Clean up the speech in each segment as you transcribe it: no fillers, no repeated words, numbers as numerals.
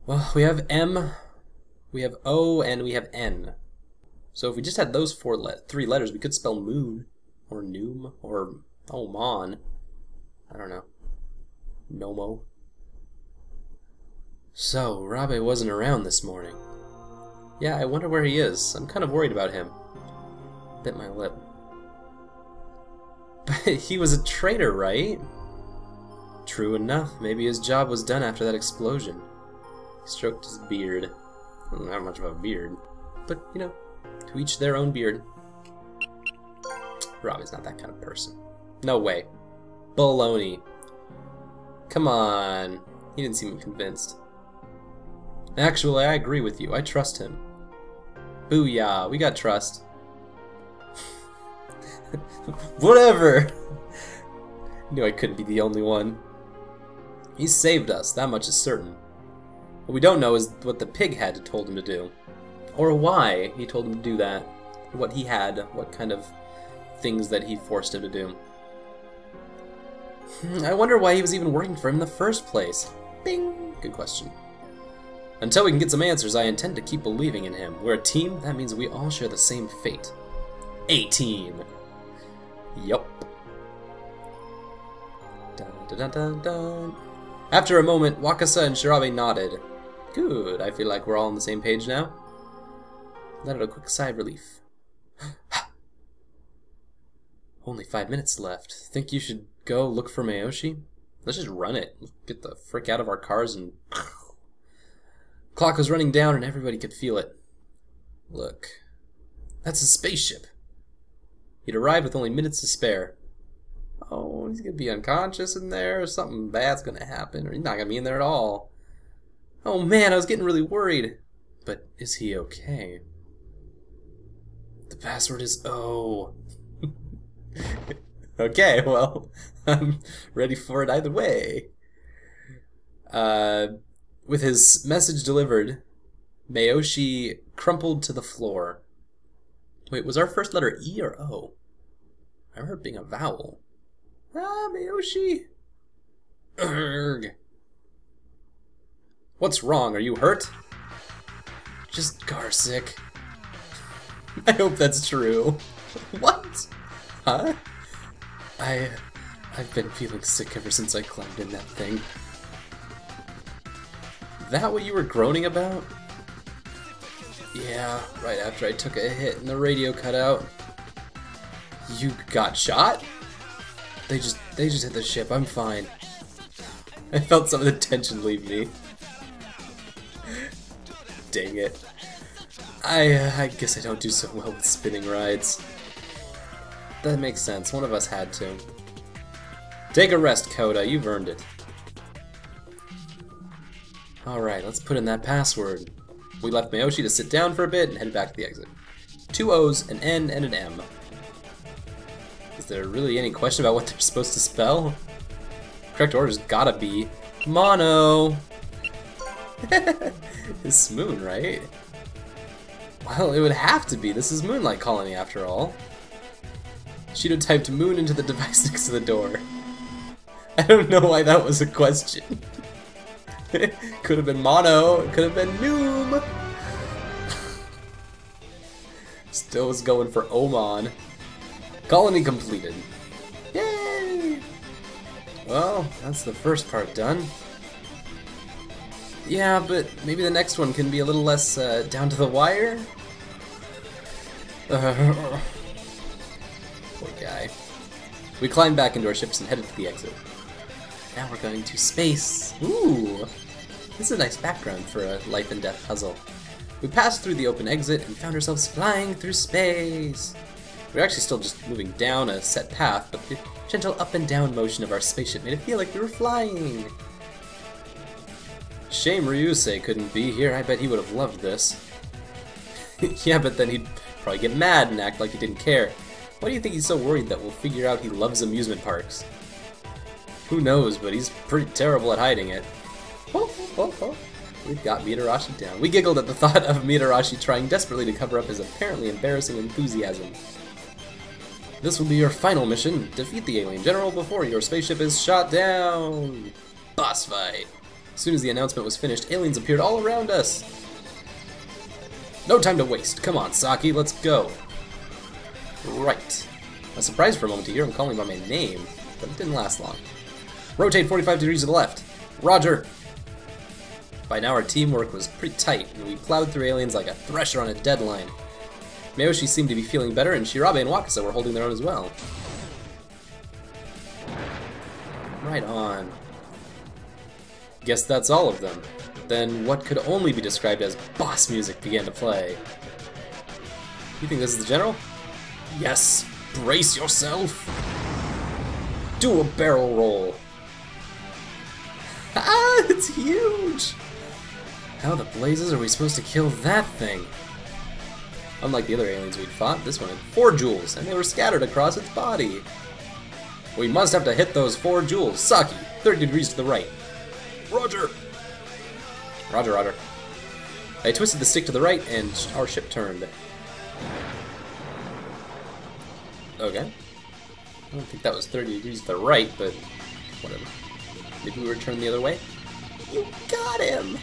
Well, we have M, we have O, and we have N. So if we just had those three letters, we could spell moon, or noom, or Oman. I don't know. Nomo. So, Rabe wasn't around this morning. Yeah, I wonder where he is. I'm kind of worried about him. Bit my lip. But he was a traitor, right? True enough. Maybe his job was done after that explosion. He stroked his beard. Not much of a beard. But, you know, to each their own beard. Rabe's not that kind of person. No way. Baloney. Come on. He didn't seem convinced. Actually, I agree with you. I trust him. Booyah, we got trust. Whatever! Knew I couldn't be the only one. He saved us, that much is certain. What we don't know is what the pig had told him to do. Or why he told him to do that. What he had, what kind of things that he forced him to do. I wonder why he was even working for him in the first place. Bing! Good question. Until we can get some answers, I intend to keep believing in him. We're a team, that means we all share the same fate. A team! Yup. Dun, dun, dun, dun, dun. After a moment, Wakasa and Shirabe nodded. Good, I feel like we're all on the same page now. Let out a quick sigh of relief. Only 5 minutes left. Think you should go look for Mayoshi? Let's just run it. Get the frick out of our cars and... Clock was running down and everybody could feel it. Look. That's a spaceship. He'd arrived with only minutes to spare. Oh, he's gonna be unconscious in there, or something bad's gonna happen, or he's not gonna be in there at all. Oh man, I was getting really worried. But is he okay? The password is O. Okay, well, I'm ready for it either way. With his message delivered, Mayoshi crumpled to the floor. Wait, was our first letter E or O? I remember it being a vowel. Ah, Mayoshi! Urgh. What's wrong? Are you hurt? Just car sick. I hope that's true. What? Huh? I've been feeling sick ever since I climbed in that thing. That what you were groaning about? Yeah, right after I took a hit and the radio cut out. You got shot? They just hit the ship. I'm fine. I felt some of the tension leave me. Dang it. I guess I don't do so well with spinning rides. That makes sense. One of us had to. Take a rest, Coda. You've earned it. Alright, let's put in that password. We left Mayoshi to sit down for a bit and headed back to the exit. 2 O's, an N, and an M. Is there really any question about what they're supposed to spell? Correct order's gotta be mono. It's Moon, right? Well, it would have to be. This is Moonlight Colony after all. Shidou typed moon into the device next to the door. I don't know why that was a question. Could have been mono, it could have been noom. Still was going for Oman. Colony completed. Yay! Well, that's the first part done. Yeah, but maybe the next one can be a little less down to the wire? Poor guy. We climbed back into our ships and headed to the exit. Now we're going to space. Ooh! This is a nice background for a life and death puzzle. We passed through the open exit and found ourselves flying through space. We were actually still just moving down a set path, but the gentle up and down motion of our spaceship made it feel like we were flying. Shame Ryusei couldn't be here. I bet he would have loved this. Yeah, but then he'd probably get mad and act like he didn't care. Why do you think he's so worried that we'll figure out he loves amusement parks? Who knows, but he's pretty terrible at hiding it. We've got Mitarashi down. We giggled at the thought of Mitarashi trying desperately to cover up his apparently embarrassing enthusiasm. This will be your final mission. Defeat the alien general before your spaceship is shot down. Boss fight. As soon as the announcement was finished, aliens appeared all around us. No time to waste. Come on, Saki, let's go. Right. I was surprised for a moment to hear him calling by my name, but it didn't last long. Rotate 45 degrees to the left. Roger. By now our teamwork was pretty tight, and we plowed through aliens like a thresher on a deadline. Miyoshi seemed to be feeling better, and Shirabe and Wakasa were holding their own as well. Right on. Guess that's all of them. Then what could only be described as boss music began to play. You think this is the general? Yes. Brace yourself. Do a barrel roll. Ah, it's huge! How the blazes are we supposed to kill that thing? Unlike the other aliens we'd fought, this one had 4 jewels, and they were scattered across its body. We must have to hit those 4 jewels. Saki, 30 degrees to the right. Roger! Roger, roger. I twisted the stick to the right, and our ship turned. Okay. I don't think that was 30 degrees to the right, but whatever. Maybe we were turned the other way? You got him!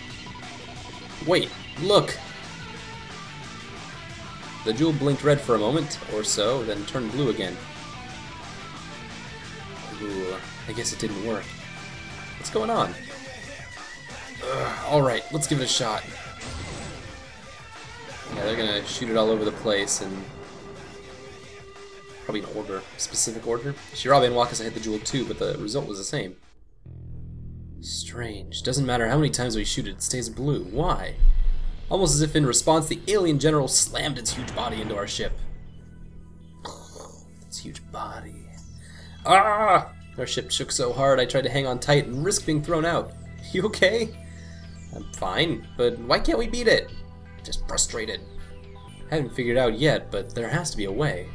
Wait, look! The jewel blinked red for a moment or so, then turned blue again. Ooh, I guess it didn't work. What's going on? Alright, let's give it a shot. Yeah, they're gonna shoot it all over the place and probably in order, specific order. Shirabe and Wakasa hit the jewel too, but the result was the same. Strange. Doesn't matter how many times we shoot it, it stays blue. Why? Almost as if in response, the alien general slammed its huge body into our ship. Its huge body. Ah! Our ship shook so hard I tried to hang on tight and risk being thrown out. You okay? I'm fine, but why can't we beat it? Just frustrated. Haven't figured it out yet, but there has to be a way.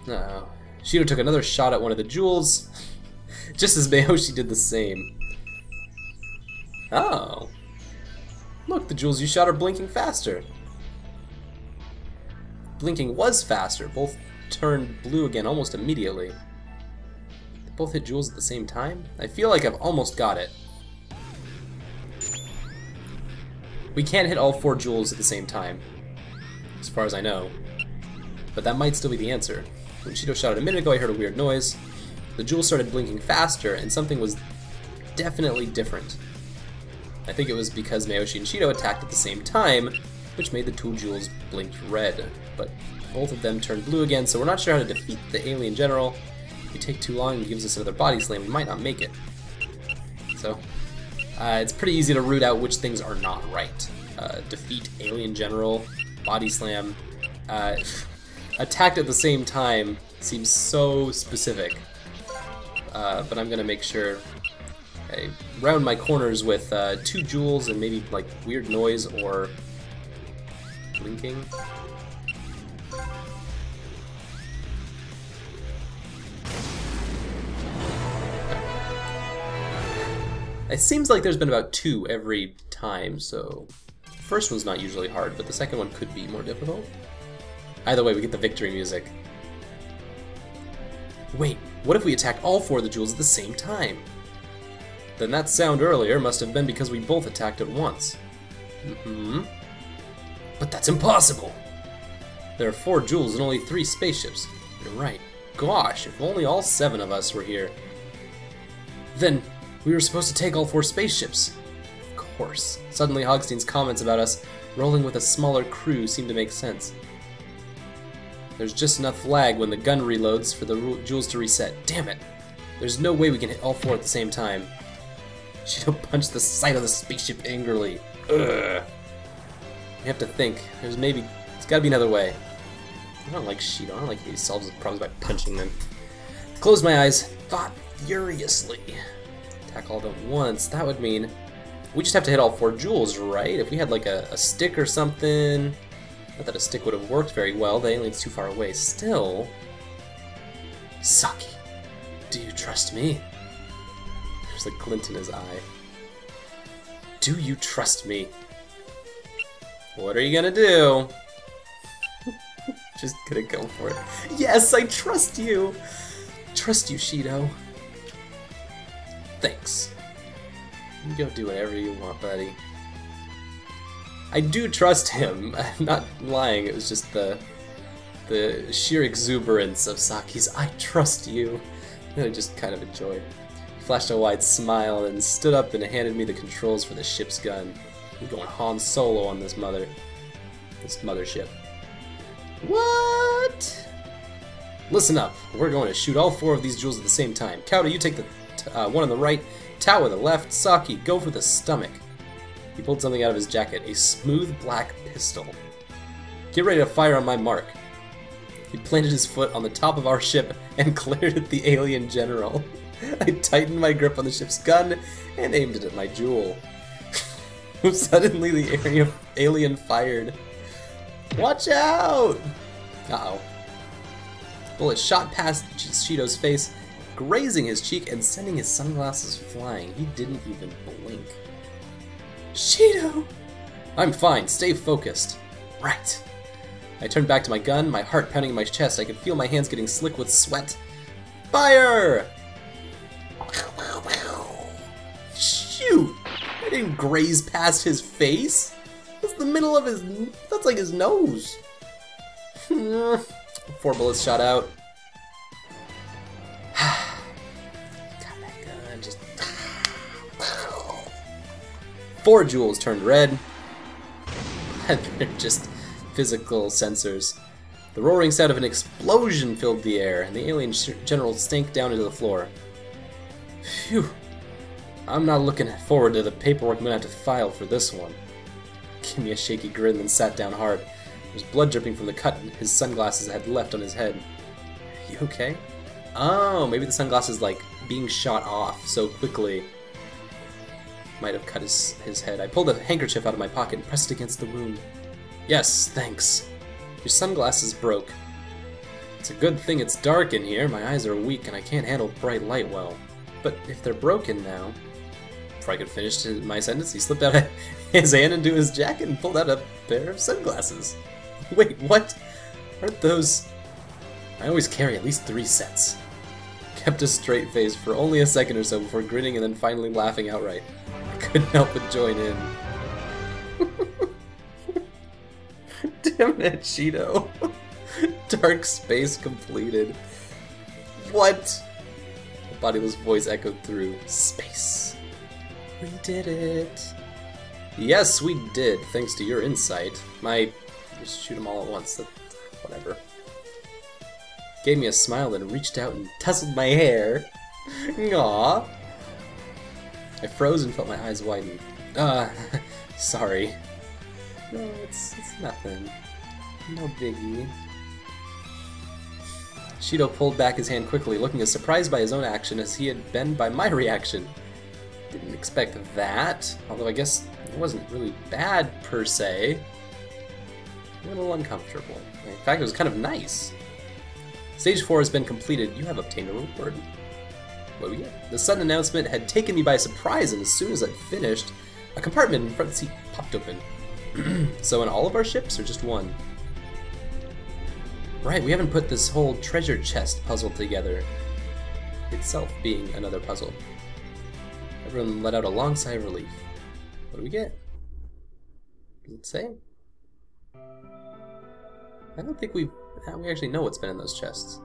Uh-oh. Shidou took another shot at one of the jewels, just as Miyoshi did the same. Oh. Look, the jewels you shot are blinking faster. Blinking was faster. Both turned blue again almost immediately. They both hit jewels at the same time? I feel like I've almost got it. We can't hit all 4 jewels at the same time, as far as I know. But that might still be the answer. When Shidou shot it a minute ago, I heard a weird noise. The jewels started blinking faster, and something was definitely different. I think it was because Miyoshi and Shidou attacked at the same time, which made the 2 jewels blink red. But both of them turned blue again, so we're not sure how to defeat the alien general. If we take too long and he gives us another body slam, we might not make it. So, it's pretty easy to root out which things are not right. Defeat alien general, body slam, attacked at the same time seems so specific. But I'm gonna make sure I round my corners with 2 jewels and maybe like weird noise or blinking. It seems like there's been about 2 every time, so the first one's not usually hard, but the second one could be more difficult. Either way, we get the victory music. Wait, what if we attacked all 4 of the jewels at the same time? Then that sound earlier must have been because we both attacked at once. But that's impossible! There are 4 jewels and only 3 spaceships. You're right. Gosh, if only all 7 of us were here. Then we were supposed to take all 4 spaceships. Of course. Suddenly Hogstein's comments about us rolling with a smaller crew seemed to make sense. There's just enough lag when the gun reloads for the jewels to reset. Damn it! There's no way we can hit all 4 at the same time. Shidou punched the side of the spaceship angrily. Ugh. We have to think. There's gotta be another way. I don't like Shidou. I don't like he solves his problems by punching them. Closed my eyes. Thought furiously. Attack all at once. That would mean we just have to hit all 4 jewels, right? If we had like a stick or something. Not that a stick would have worked very well. The alien's too far away. Still. Saki, do you trust me? There's a glint in his eye. Do you trust me? What are you gonna do? Just gonna go for it. Yes, I trust you! Trust you, Shidou. thanks. You go do whatever you want, buddy. I do trust him. I'm not lying. It was just the sheer exuberance of Saki's "I trust you" that I just kind of enjoyed. He flashed a wide smile and stood up and handed me the controls for the ship's gun. We're going Han Solo on this mothership. What? Listen up. We're going to shoot all 4 of these jewels at the same time. Kauta, you take the one on the right. Tao on the left. Saki, go for the stomach. He pulled something out of his jacket. A smooth black pistol. Get ready to fire on my mark. He planted his foot on the top of our ship and glared at the alien general. I tightened my grip on the ship's gun and aimed it at my jewel. Suddenly the alien fired. Watch out! Uh-oh. The bullet shot past Shidou's face, grazing his cheek and sending his sunglasses flying. He didn't even blink. Shidou! I'm fine, stay focused. Right. I turned back to my gun, my heart pounding in my chest. I could feel my hands getting slick with sweat. Fire! Shoot! I didn't graze past his face. That's the middle of his... That's like his nose. 4 bullets shot out. Got that gun, just... 4 jewels turned red. They're just physical sensors. The roaring sound of an explosion filled the air, and the alien general sank down into the floor. Phew. I'm not looking forward to the paperwork I'm gonna have to file for this one. Gave me a shaky grin, then sat down hard. There was blood dripping from the cut his sunglasses had left on his head. You okay? Oh, maybe the sunglasses, like, being shot off so quickly might have cut his head. I pulled a handkerchief out of my pocket and pressed it against the wound. Yes, thanks. Your sunglasses broke. It's a good thing it's dark in here. My eyes are weak and I can't handle bright light well. But if they're broken now... Before I could finish my sentence, he slipped out his hand into his jacket and pulled out a pair of sunglasses. Wait, what? Aren't those... I always carry at least 3 sets. Kept a straight face for only a second or so before grinning and then finally laughing outright. I couldn't help but join in. Damn it, Shidou. Dark space completed. What? A bodiless voice echoed through space. We did it. Yes, we did, thanks to your insight. Just shoot them all at once. Whatever. Gave me a smile and reached out and tousled my hair. Aww. I froze and felt my eyes widen. Sorry. No, it's nothing. No biggie. Shidou pulled back his hand quickly, looking as surprised by his own action as he had been by my reaction. Didn't expect that, although I guess it wasn't really bad per se. A little uncomfortable. In fact, it was kind of nice. Stage 4 has been completed. You have obtained a reward. What do we get? The sudden announcement had taken me by surprise, and as soon as I'd finished, a compartment in the front seat popped open. So in all of our ships, or just one? Right, we haven't put this whole treasure chest puzzle together. Itself being another puzzle. Everyone let out a long sigh of relief. What do we get? Does it say? I don't think we actually know what's been in those chests.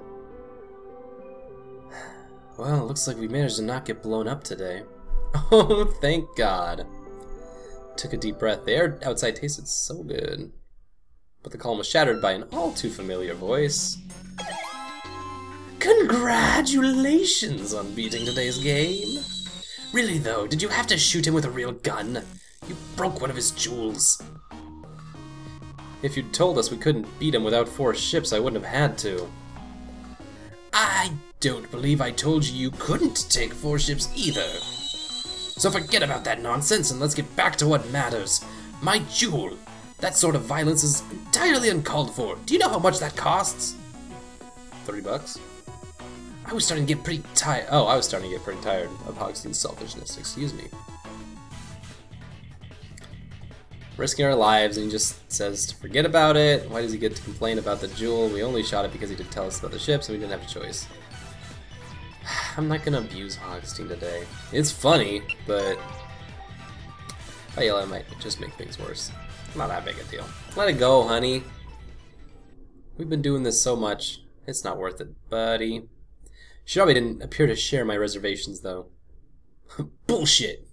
Well, it looks like we managed to not get blown up today. Oh, thank God. Took a deep breath. The air outside tasted so good. But the calm was shattered by an all too familiar voice. Congratulations on beating today's game. Really though, did you have to shoot him with a real gun? You broke one of his jewels. If you'd told us we couldn't beat him without 4 ships, I wouldn't have had to. I don't believe I told you you couldn't take 4 ships either. So forget about that nonsense and let's get back to what matters. My jewel. That sort of violence is entirely uncalled for. Do you know how much that costs? $30? I was starting to get pretty tired. Oh, I was starting to get pretty tired of Hogstein's selfishness. Excuse me. Risking our lives, and he just says to forget about it. Why does he get to complain about the jewel? We only shot it because he did tell us about the ships, and we didn't have a choice. I'm not gonna abuse Augustine today. It's funny, but if I yell, I might just make things worse. Not that big a deal. Let it go, honey. We've been doing this so much. It's not worth it, buddy. Shidou didn't appear to share my reservations, though. Bullshit!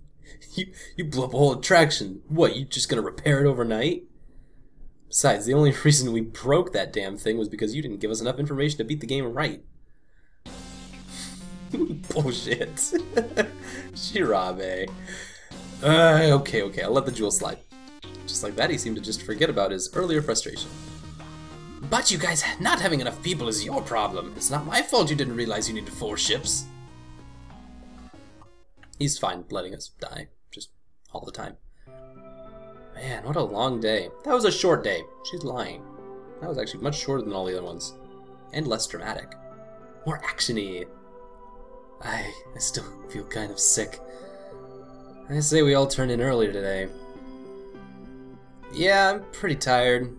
You blew up a whole attraction. What, you just gonna repair it overnight? Besides, the only reason we broke that damn thing was because you didn't give us enough information to beat the game right. Bullshit. Shirabe. Okay, I'll let the jewel slide. Just like that, he seemed to just forget about his earlier frustration. But you guys, not having enough people is your problem. It's not my fault you didn't realize you needed 4 ships. He's fine letting us die, just all the time. Man, what a long day. That was a short day. She's lying. That was actually much shorter than all the other ones. And less dramatic. More action-y. I still feel kind of sick. I say we all turned in earlier today. Yeah, I'm pretty tired.